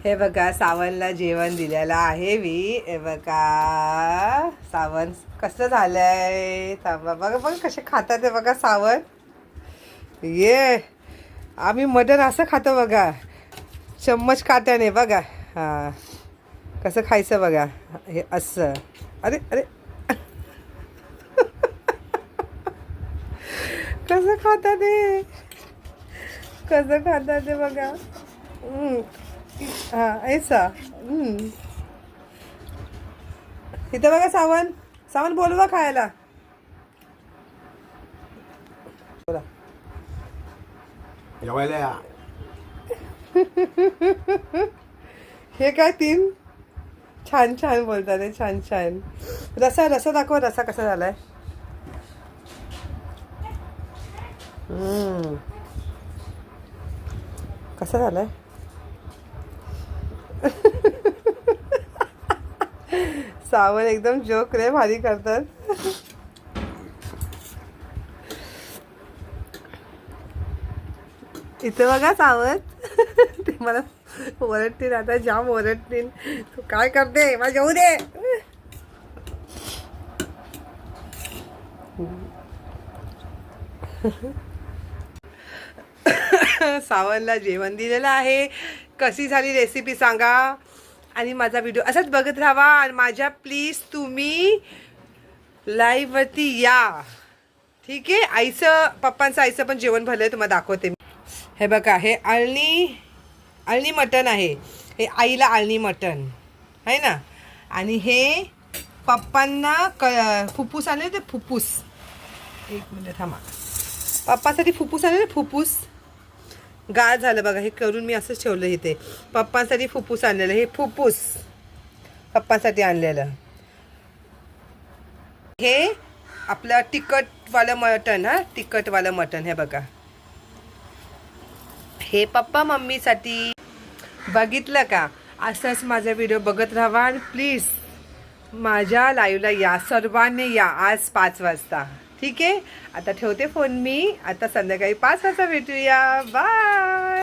हे बघा सावनला जेवण दिलेलं आहे मी. हे बघा सावन कसं झालंय. थांबा बघा बघा कसे खातात ते बघा सावन. ये आम्ही मटण असं खातो बघा, चम्मच काट्याने बघा. हां कसं खायचं बघा, हे असं. अरे अरे कसं खातात ते, कसं खातात ते बघा. हां ऐसा. इथं बघा सावन. सावन बोलवा खायला. बोला जेवायला या. हे काय तीन छान छान बोलतात ते, छान छान. रसा रसा दाखव, रसा कसा झालाय. कसा झालाय. सावन एकदम जोक रे भारी करतात. इथं बघा सावत. ते मला ओरडतील आता, जाम ओरडतील. तू काय करते, मला जाऊ दे. सावनला जेवण दिलेलं आहे. कशी झाली रेसिपी सांगा आणि माझा व्हिडिओ असाच बघत राहा. आणि माझ्या प्लीज तुम्ही लाईव्हवरती या, ठीक आहे. आईचं पप्पांचं आईचं पण जेवण भरलंय, तुम्हाला दाखवते मी. हे बघा हे आळणी मटण आहे. हे आईला आळणी मटण आहे ना. आणि हे पप्पांना फुफ्फुस आणले ते, फुफ्फुस. एक मिनिट थांबा. पप्पासाठी फुफ्फुस आणले, फुफ्फुस गाळ झालं बघा. हे करून मी असंच ठेवलं इथे. पप्पांसाठी फुफ्फुस आणलेलं, हे फुफ्फुस पप्पांसाठी आणलेलं. हे आपलं तिखटवालं मटण. हां तिखटवालं मटण. हे बघा हे पप्पा मम्मीसाठी. बघितलं का. असंच माझा व्हिडिओ बघत राहा आणि प्लीज माझ्या लाईव्हला या, सर्वांनी या आज 5 वाजता, ठीक आहे. आता ठेवते फोन मी. आता संध्याकाळी 5 वाजता भेटूया. बाय.